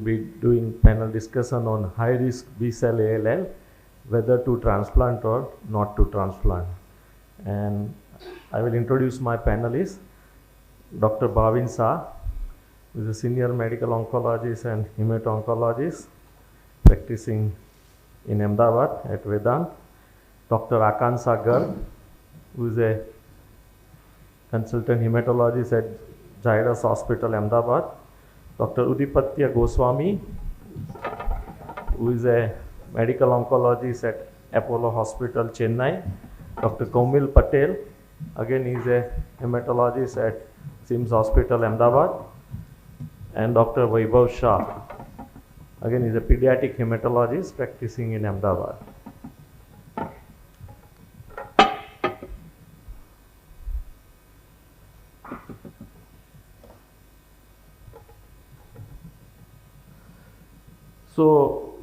be doing panel discussion on high-risk B-cell ALL, whether to transplant or not to transplant. And I will introduce my panelists, Dr. Bhavin Shah, who is a senior medical oncologist and hemato-oncologist practicing in Ahmedabad at Vedant. Dr. Akanksha Garg, who is a consultant hematologist at Jairus Hospital, Ahmedabad. Dr. Udipatya Goswami, who is a medical oncologist at Apollo Hospital, Chennai. Dr. Kaumil Patel, again he is a hematologist at SIMS Hospital, Ahmedabad. And Dr. Vaibhav Shah, again he is a pediatric hematologist practicing in Ahmedabad. So,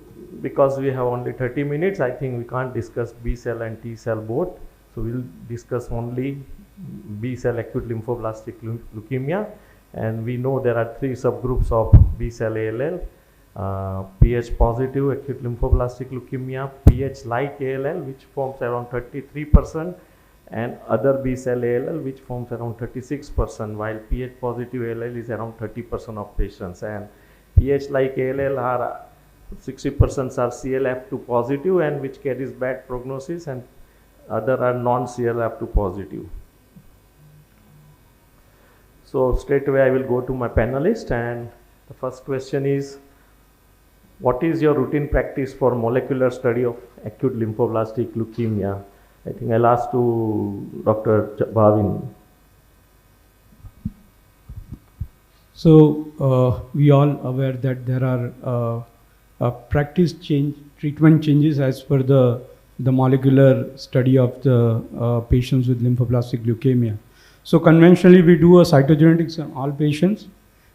because we have only 30 minutes, I think we can't discuss B cell and T cell both. So, we will discuss only B cell acute lymphoblastic leukemia. And we know there are three subgroups of B cell ALL, Ph positive acute lymphoblastic leukemia, Ph like ALL, which forms around 33%, and other B cell ALL, which forms around 36%, while Ph positive ALL is around 30% of patients. And Ph like ALL are 60% are CLF2 positive and which carries bad prognosis, and other are non-CLF2 positive. So straight away I will go to my panelist, and the first question is, what is your routine practice for molecular study of acute lymphoblastic leukemia? I think I'll ask to Dr. Bhavin. So we all aware that there are treatment changes as per the molecular study of the patients with lymphoblastic leukemia. So conventionally we do a cytogenetics on all patients.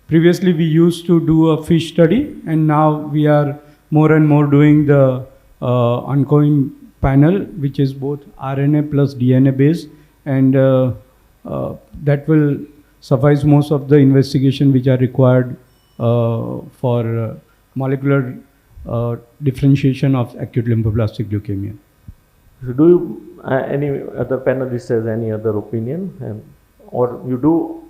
Previously we used to do a FISH study, and now we are more and more doing the ongoing panel, which is both RNA plus DNA based, and that will suffice most of the investigation which are required for molecular differentiation of acute lymphoblastic leukemia. So do you, any other panelist has any other opinion, or you do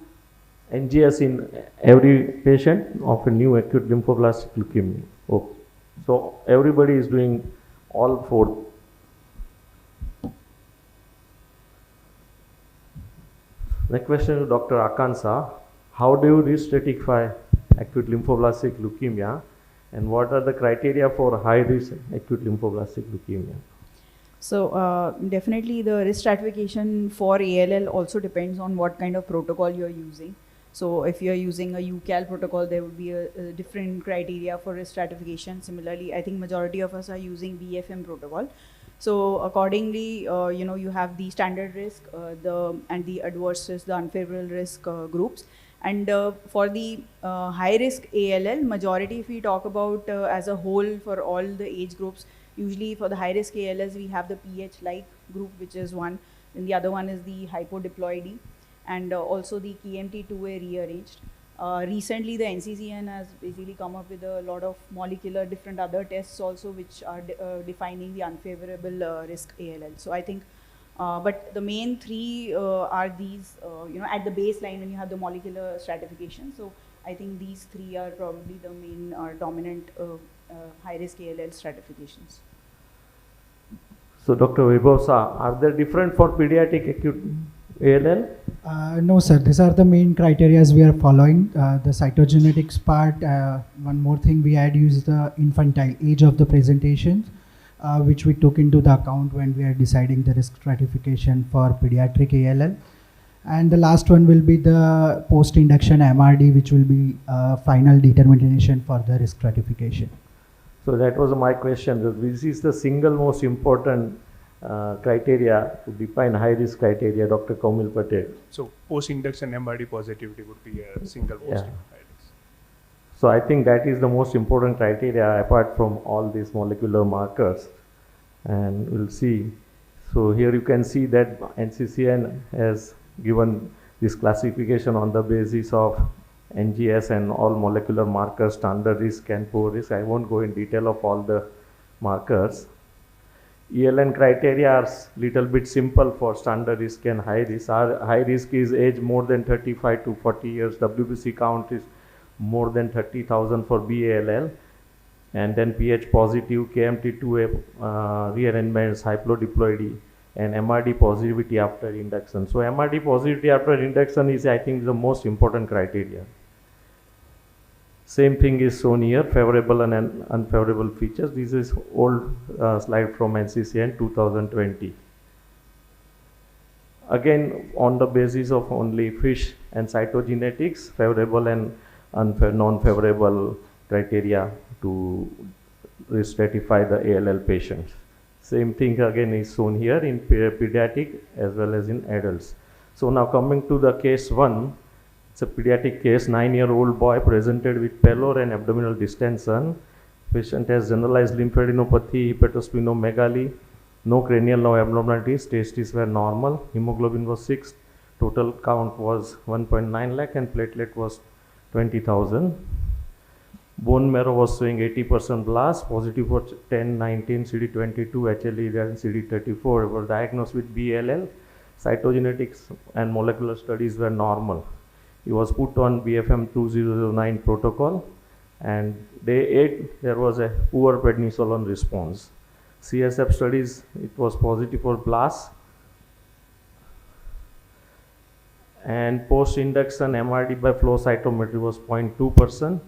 NGS in every patient of a new acute lymphoblastic leukemia? Okay. So everybody is doing all four. Next question to Dr. Akanksha. How do you re-stratify acute lymphoblastic leukemia, and what are the criteria for high-risk acute lymphoblastic leukemia? So definitely the risk stratification for ALL also depends on what kind of protocol you're using. So if you're using a UCAL protocol, there would be a different criteria for risk stratification. Similarly, I think majority of us are using BFM protocol. So accordingly, you have the standard risk, and the adverse risk, the unfavorable risk groups. And for the high risk ALL, majority, if we talk about as a whole for all the age groups, usually for the high risk ALS, we have the PH like group, which is one, and the other one is the hypodiploidy, and also the KMT2A rearranged. Recently, the NCCN has basically come up with a lot of molecular different other tests also, which are defining the unfavorable risk ALL. So I think, but the main three are these, at the baseline when you have the molecular stratification. So I think these three are probably the main dominant high-risk ALL stratifications. So Dr. Vaibhav Shah, are they different for pediatric acute ALL? No, sir. These are the main criteria we are following. The cytogenetics part. One more thing we had used the infantile age of the presentations, which we took into the account when we are deciding the risk stratification for pediatric ALL. And the last one will be the post-induction MRD, which will be final determination for the risk stratification. So that was my question. This is the single most important criteria to define high-risk criteria, Dr. Kaumil Patel. So post-induction MRD positivity would be a single most high risk. So I think that is the most important criteria apart from all these molecular markers, and we'll see. So here you can see that NCCN has given this classification on the basis of NGS and all molecular markers, standard risk and poor risk. I won't go in detail of all the markers. ELN criteria are little bit simple for standard risk and high risk. Our high risk is age more than 35 to 40 years. WBC count is more than 30,000 for BALL. And then pH positive, KMT2A rearrangements, hyplodiploidy, and MRD positivity after induction. So MRD positivity after induction is, I think, the most important criteria. Same thing is shown here, favorable and unfavorable features. This is old slide from NCCN 2020. Again, on the basis of only fish and cytogenetics, favorable and non-favorable criteria to stratify the ALL patients. Same thing again is shown here in pediatric as well as in adults. So now coming to the case 1, it's a pediatric case, 9-year-old boy presented with pallor and abdominal distension. Patient has generalized lymphadenopathy, hepatosplenomegaly, no cranial, no abnormalities, testes were normal, hemoglobin was 6, total count was 1.9 lakh and platelet was 20,000. Bone marrow was showing 80% blast, positive for 10, 19, CD22, HLE and CD34, were diagnosed with BLL. Cytogenetics and molecular studies were normal. He was put on BFM 2009 protocol, and day 8 there was a poor prednisolone response. CSF studies, it was positive for blast, and post-induction MRD by flow cytometry was 0.2%.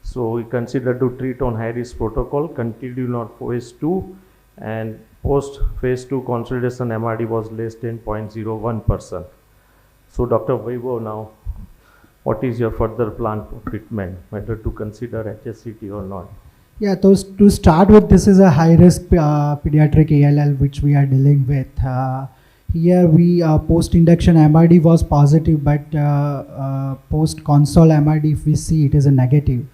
So we considered to treat on high-risk protocol, continued on phase 2, and post phase 2 consolidation MRD was less than 0.01%. So Dr. Vaibhav, now what is your further plan for treatment, whether to consider HSCT or not? Yeah, to start with, this is a high-risk pediatric ALL which we are dealing with. Here we post-induction MRD was positive, but post-console MRD, if we see, it is a negative.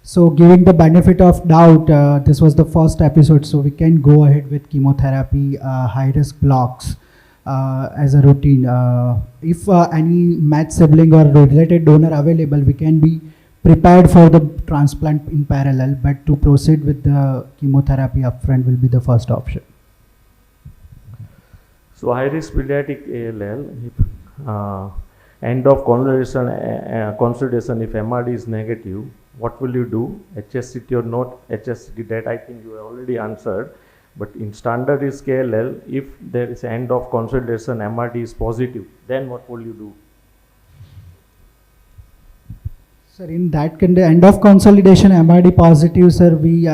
So giving the benefit of doubt, this was the first episode, so we can go ahead with chemotherapy, high-risk blocks as a routine. If any match sibling or related donor available, we can be prepared for the transplant in parallel, but to proceed with the chemotherapy upfront will be the first option. So high-risk pediatric ALL, end of consolidation, if MRD is negative, what will you do? HSCT or not HSCT? That I think you already answered. But in standard risk ALL, if there is end of consolidation, MRD is positive, then what will you do? Sir, in that end of consolidation MRD positive, sir, we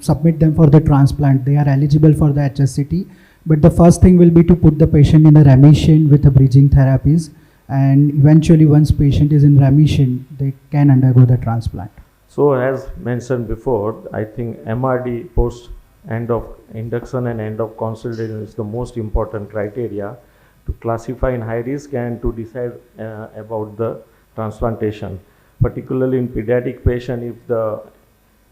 submit them for the transplant. They are eligible for the HSCT. But the first thing will be to put the patient in a remission with the bridging therapies, and eventually once patient is in remission, they can undergo the transplant. So as mentioned before, I think MRD post end of induction and end of consolidation is the most important criteria to classify in high risk and to decide about the transplantation. Particularly in pediatric patient, if the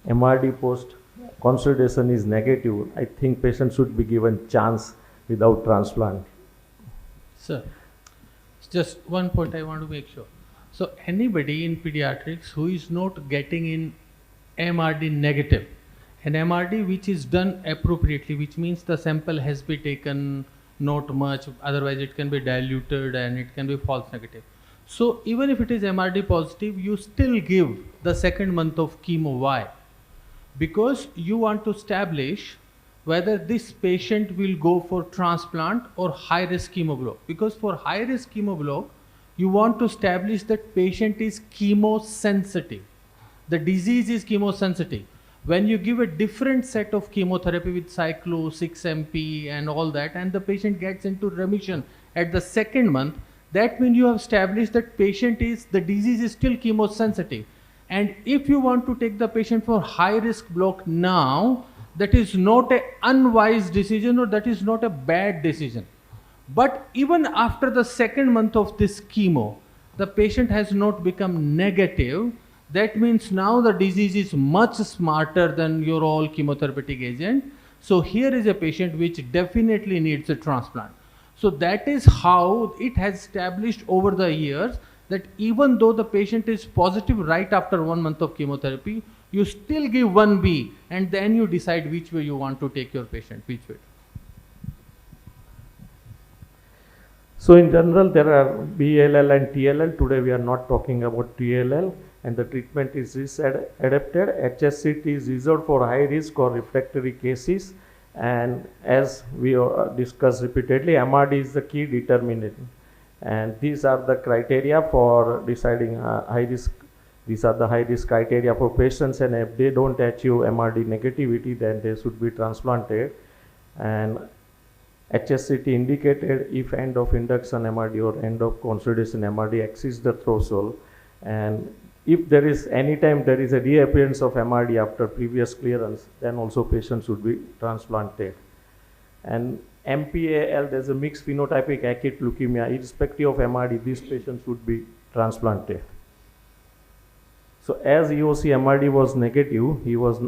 MRD post consolidation is negative, I think patient should be given chance without transplant. Sir, just one point I want to make sure. So anybody in pediatrics who is not getting in MRD negative, an MRD which is done appropriately, which means the sample has been taken not much, otherwise it can be diluted and it can be false negative. So even if it is MRD positive, you still give the second month of chemo. Why? Because you want to establish whether this patient will go for transplant or high risk chemo block. Because for high risk chemo block, you want to establish that patient is chemosensitive. The disease is chemosensitive. When you give a different set of chemotherapy with cyclo, 6MP and all that, and the patient gets into remission at the second month, that means you have established that the disease is still chemosensitive. And if you want to take the patient for high risk block now, that is not an unwise decision, or that is not a bad decision. But even after the second month of this chemo, the patient has not become negative. That means now the disease is much smarter than your all chemotherapeutic agent. So here is a patient which definitely needs a transplant. So that is how it has established over the years that even though the patient is positive right after 1 month of chemotherapy, you still give 1B and then you decide which way you want to take your patient, which way. So in general, there are BLL and TLL. Today we are not talking about TLL, and the treatment is adapted. HSCT is reserved for high risk or refractory cases, and as we discussed repeatedly, MRD is the key determinant. And these are the criteria for deciding high risk. These are the high risk criteria for patients, and if they don't achieve MRD negativity, then they should be transplanted. And HSCT indicated if end of induction MRD or end of consolidation MRD exceeds the threshold, and if there is any time there is a reappearance of MRD after previous clearance, then also patient should be transplanted. And MPAL, there's a mixed phenotypic acute leukemia. Irrespective of MRD, these patients should be transplanted. So as EOC MRD was negative, he was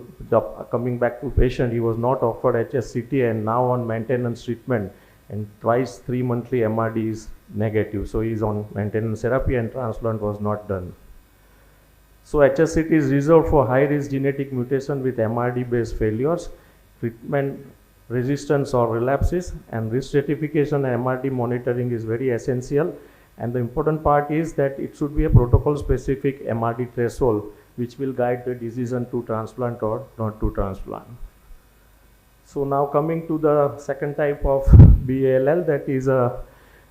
coming back to patient, he was not offered HSCT and now on maintenance treatment, and twice 3 monthly MRD is negative. So he is on maintenance therapy and transplant was not done. So HSCT is reserved for high risk genetic mutation with MRD based failures, treatment resistance or relapses, and risk stratification and MRD monitoring is very essential. And the important part is that it should be a protocol specific MRD threshold which will guide the decision to transplant or not to transplant. So now coming to the second type of BALL, that is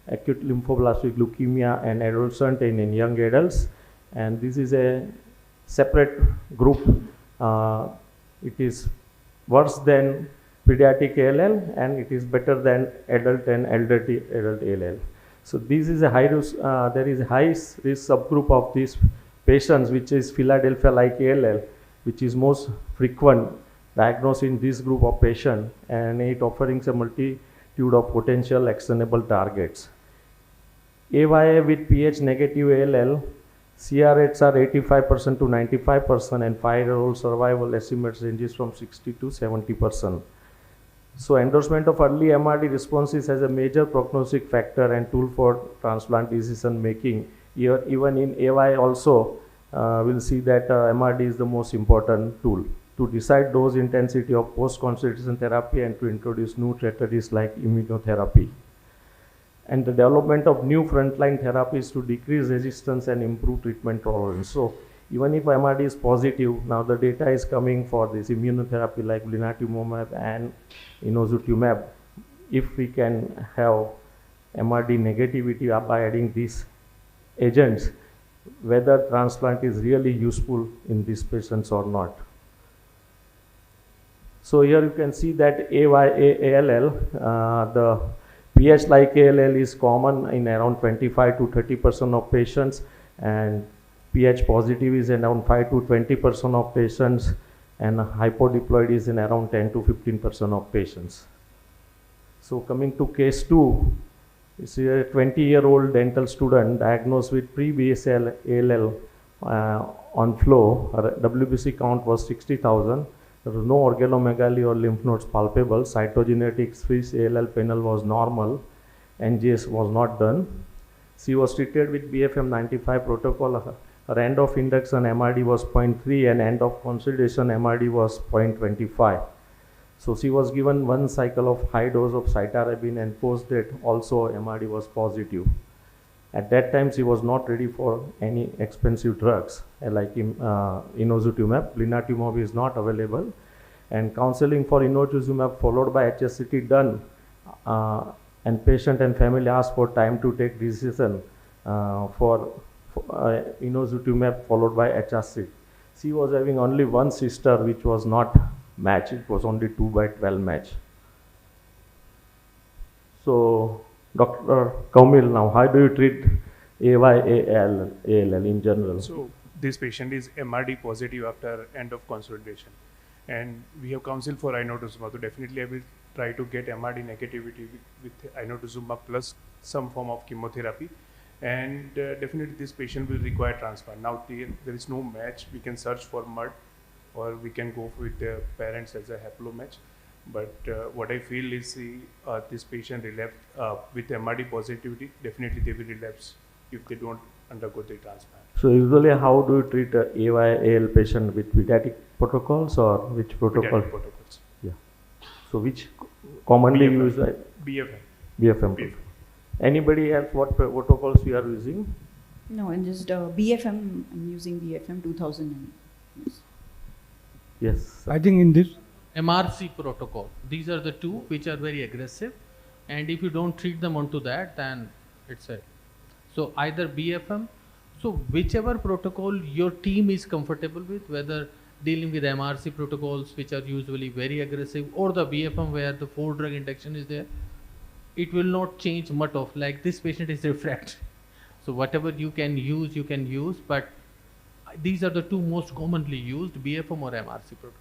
acute lymphoblastic leukemia and adolescent and in young adults, and this is a separate group. It is worse than pediatric ALL and it is better than adult and elderly adult ALL. So this is a high risk, there is a high risk subgroup of these patients, which is Philadelphia-like ALL, which is most frequent diagnosed in this group of patients, and it offering a multitude of potential actionable targets. AYA with pH negative ALL, CR rates are 85% to 95%, and 5-year-old survival estimates ranges from 60 to 70%. So endorsement of early MRD responses as a major prognostic factor and tool for transplant decision making. Even in AY also, we'll see that MRD is the most important tool to decide dose intensity of post-consolidation therapy and to introduce new strategies like immunotherapy. And the development of new frontline therapies to decrease resistance and improve treatment tolerance. So even if MRD is positive, now the data is coming for this immunotherapy like blinatumomab and inotuzumab. If we can have MRD negativity by adding these agents, whether transplant is really useful in these patients or not. So here you can see that AYA-ALL, the pH like ALL is common in around 25 to 30% of patients, and pH positive is around 5 to 20% of patients, and hypodiploid is in around 10 to 15% of patients. So coming to case 2, it's a 20-year-old dental student diagnosed with pre-BSL ALL on flow. Her WBC count was 60,000. There was no organomegaly or lymph nodes palpable. Cytogenetics Swiss ALL panel was normal. NGS was not done. She was treated with BFM 95 protocol. Her end of induction MRD was 0.3 and end of consolidation MRD was 0.25. So she was given 1 cycle of high dose of cytarabine, and post that also MRD was positive. At that time she was not ready for any expensive drugs like inotuzumab. Blinatumomab is not available, and counseling for inotuzumab followed by HSCT done, and patient and family asked for time to take decision for inotuzumab followed by HSCT. She was having only one sister which was not matched. It was only 2/12 match. So Dr. Kaumil, now how do you treat AYA-ALL in general? So this patient is MRD positive after end of consolidation, and we have counsel for inotuzumab. So definitely I will try to get MRD negativity with inotuzumab plus some form of chemotherapy, and definitely this patient will require transplant. Now there is no match. We can search for MUD, or we can go with the parents as a haplo match. But what I feel is this patient relapse with MRD positivity, definitely they will relapse if they don't undergo the transplant. So usually how do you treat a AYAL patient, with pediatric protocols or which protocol? Pediatric protocols. Yeah. So which commonly BFM. used? BFM. BFM. BFM. Anybody else, what protocols you are using? No, and just BFM, I'm using BFM 2000. Yes. I think in this, MRC protocol. These are the two which are very aggressive, and if you don't treat them onto that, then it's it. So either BFM, so whichever protocol your team is comfortable with, whether dealing with MRC protocols which are usually very aggressive, or the BFM where the 4-drug induction is there, it will not change much of, like this patient is refractory. So whatever you can use, but these are the two most commonly used, BFM or MRC protocol.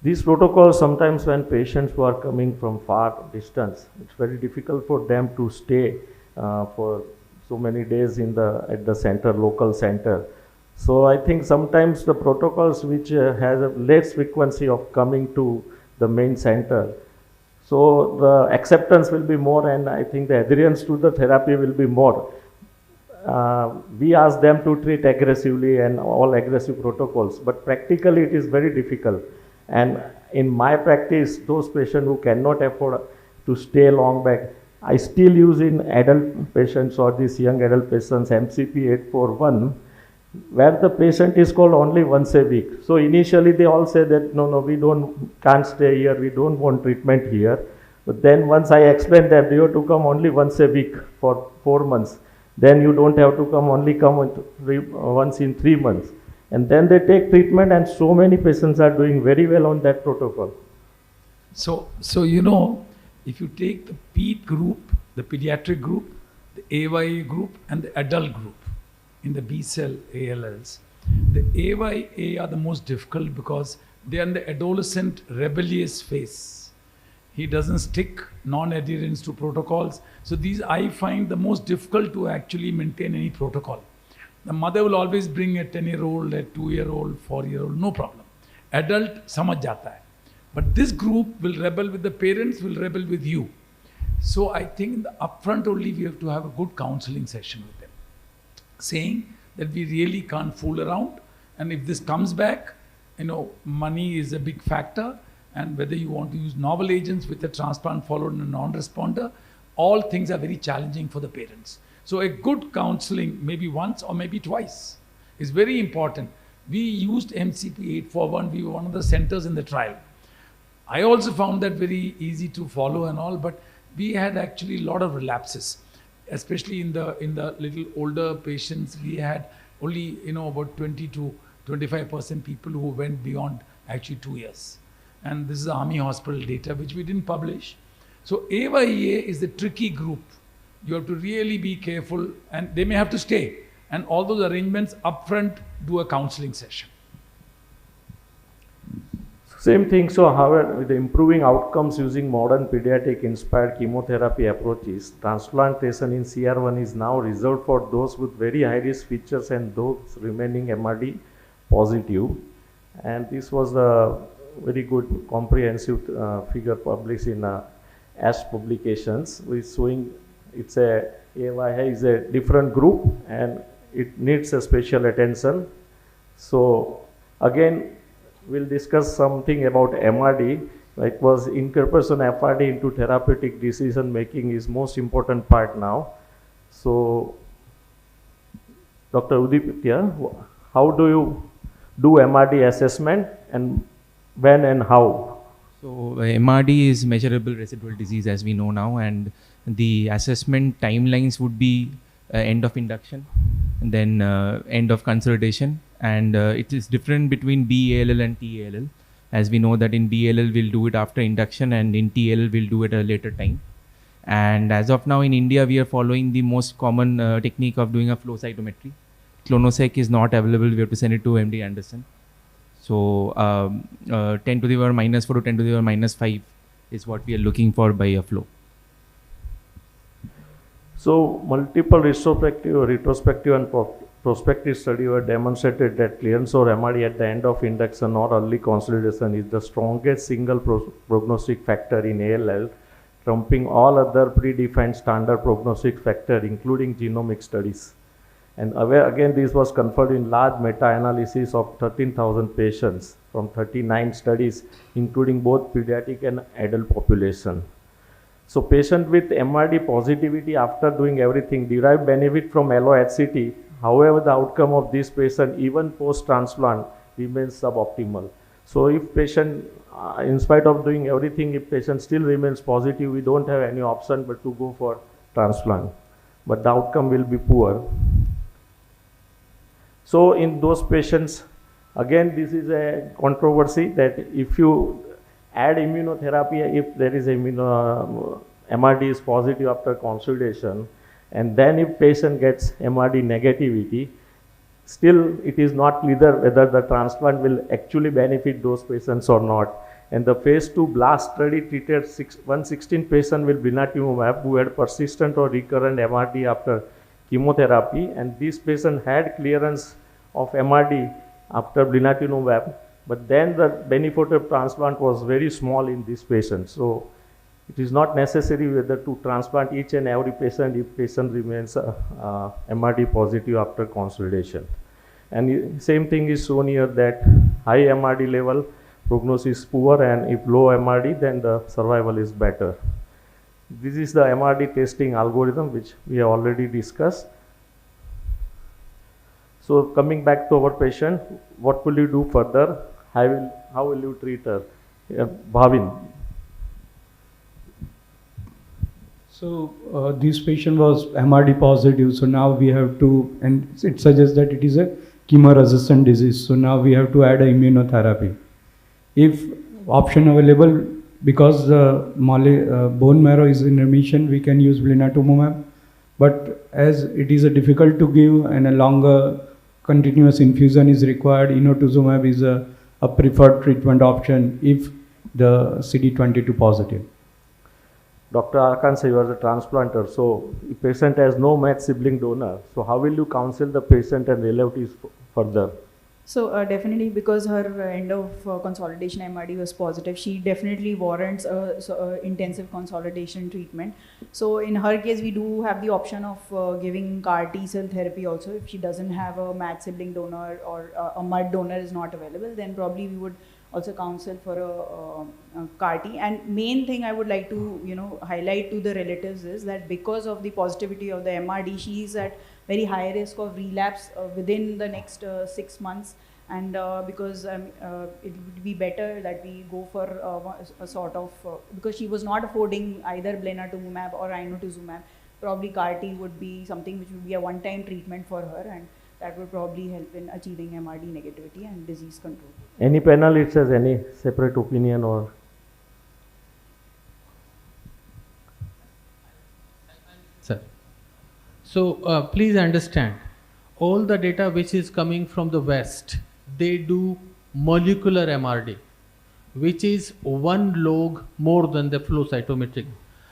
These protocols, sometimes when patients who are coming from far distance, it's very difficult for them to stay for so many days at the center, local center. So I think sometimes the protocols which has a less frequency of coming to the main center, so the acceptance will be more, and I think the adherence to the therapy will be more. We ask them to treat aggressively and all aggressive protocols, but practically it is very difficult. And in my practice, those patients who cannot afford to stay long back, I still use in adult patients or these young adult patients MCP 841, where the patient is called only once a week. So initially they all say that no, we can't stay here, we don't want treatment here. But then once I explain that you have to come only once a week for 4 months, then you don't have to come once in 3 months. And then they take treatment, and so many patients are doing very well on that protocol. So you know, if you take the PED group, the pediatric group, the AYA group, and the adult group in the B-cell ALLs, the AYA are the most difficult because they are in the adolescent rebellious phase. He doesn't stick non-adherence to protocols. So these I find the most difficult to actually maintain any protocol. The mother will always bring a 10-year-old, a 2-year-old, 4-year-old, no problem. Adult, samajh jata hai. But this group will rebel with the parents, will rebel with you. So I think in the upfront only we have to have a good counseling session with them, saying that we really can't fool around. And if this comes back, you know, money is a big factor. And whether you want to use novel agents with a transplant followed in a non-responder, all things are very challenging for the parents. So a good counseling, maybe once or maybe twice, is very important. We used MCP 841, we were one of the centers in the trial. I also found that very easy to follow and all, but we had actually a lot of relapses, especially in the little older patients. We had only, you know, about 20 to 25% people who went beyond actually 2 years. And this is Army Hospital data, which we didn't publish. So AYA is the tricky group. You have to really be careful, and they may have to stay. And all those arrangements upfront, do a counseling session. Same thing. So however, with the improving outcomes using modern pediatric inspired chemotherapy approaches, transplantation in CR1 is now reserved for those with very high risk features and those remaining MRD positive. And this was a very good comprehensive figure published in ASH publications, which showing it's AYA is a different group and it needs a special attention. So again, we'll discuss something about MRD. It was incorporation FRD into therapeutic decision making is most important part now. So Dr. Udipitya, how do you do MRD assessment and when and how? So MRD is measurable residual disease, as we know now, and the assessment timelines would be end of induction, and then end of consolidation, and it is different between BALL and TALL, as we know that in BALL we'll do it after induction and in TALL we'll do it at a later time. And as of now in India we are following the most common technique of doing a flow cytometry. Clonosec is not available, we have to send it to MD Anderson. So 10 to the power minus 4 to 10 to the power minus 5 is what we are looking for by a flow. So multiple retrospective and prospective study were demonstrated that clearance or MRD at the end of induction or early consolidation is the strongest single prognostic factor in ALL trumping all other predefined standard prognostic factor, including genomic studies. And again, this was conferred in large meta-analysis of 13,000 patients from 39 studies, including both pediatric and adult population. So patient with MRD positivity after doing everything derive benefit from allo-HCT. However, the outcome of this patient, even post-transplant, remains suboptimal. So if patient, in spite of doing everything, if patient still remains positive, we don't have any option but to go for transplant. But the outcome will be poor. So in those patients, again, this is a controversy that if you add immunotherapy, if there is MRD is positive after consolidation, and then if patient gets MRD negativity, still it is not clear whether the transplant will actually benefit those patients or not. And the phase 2 BLAST study treated 116 patients with blinatumomab who had persistent or recurrent MRD after chemotherapy, and this patient had clearance of MRD after blinatumomab, but then the benefit of transplant was very small in this patient. So it is not necessary whether to transplant each and every patient if patient remains MRD positive after consolidation. And same thing is shown here that high MRD level prognosis is poor, and if low MRD then the survival is better. This is the MRD testing algorithm which we have already discussed. So coming back to our patient, what will you do further? How will you treat her? Bhavin. So this patient was MRD positive, so now we have to, and it suggests that it is a chemo-resistant disease, so now we have to add a immunotherapy. If option available, because the bone marrow is in remission, we can use blinatumomab, but as it is difficult to give and a longer continuous infusion is required, inotuzumab is a preferred treatment option if the CD22 positive. Dr. Akansha, you are the transplanter, so if patient has no matched sibling donor, so how will you counsel the patient and relatives further? So definitely, because her end of consolidation MRD was positive, she definitely warrants intensive consolidation treatment. So in her case, we do have the option of giving CAR T cell therapy also. If she doesn't have a matched sibling donor or a MUD donor is not available, then probably we would also counsel for a CAR T. And main thing I would like to highlight to the relatives is that because of the positivity of the MRD, she is at very high risk of relapse within the next 6 months, and because it would be better that we go for a sort of because she was not affording either blinatumomab or inotuzumab, probably CAR T would be something which would be a one-time treatment for her, and that would probably help in achieving MRD negativity and disease control. Any panelist has any separate opinion or? Sir. So please understand, all the data which is coming from the West, they do molecular MRD, which is 1 log more than the flow cytometric.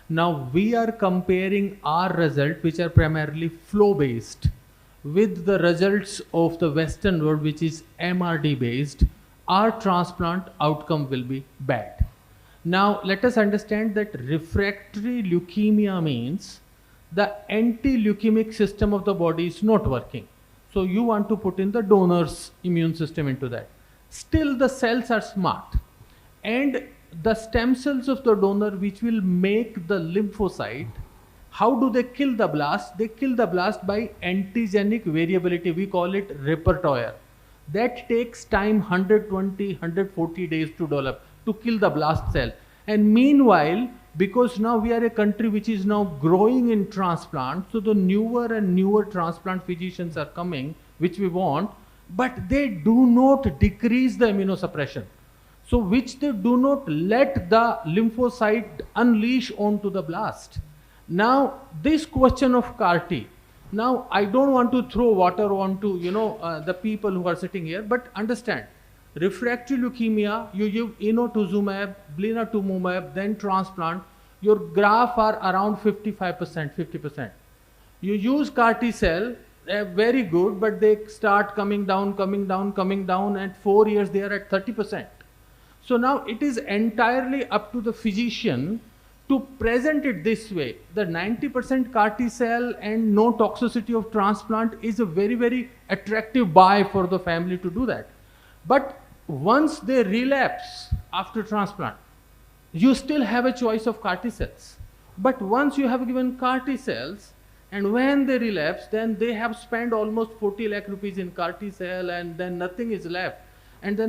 Now we are comparing our result, which are primarily flow based, with the results of the Western world, which is MRD based. Our transplant outcome will be bad. Now let us understand that refractory leukemia means the anti-leukemic system of the body is not working. So you want to put in the donor's immune system into that. Still the cells are smart, and the stem cells of the donor which will make the lymphocyte, how do they kill the blast? They kill the blast by antigenic variability. We call it repertoire. That takes time 120, 140 days to develop to kill the blast cell. And meanwhile, because now we are a country which is now growing in transplant, so the newer and newer transplant physicians are coming, which we want, but they do not decrease the immunosuppression. So which they do not let the lymphocyte unleash onto the blast. Now this question of CAR T, now I don't want to throw water onto the people who are sitting here, but understand, refractory leukemia, you give inotuzumab, blinatumomab, then transplant, your graph are around 55%, 50%. You use CAR T cell, very good, but they start coming down, and 4 years they are at 30%. So now it is entirely up to the physician to present it this way, the 90% CAR T cell and no toxicity of transplant is a very, very attractive buy for the family to do that. But once they relapse after transplant, you still have a choice of CAR T cells. But once you have given CAR T cells, and when they relapse, then they have spent almost 40 lakh rupees in CAR T cell, and then nothing is left. And then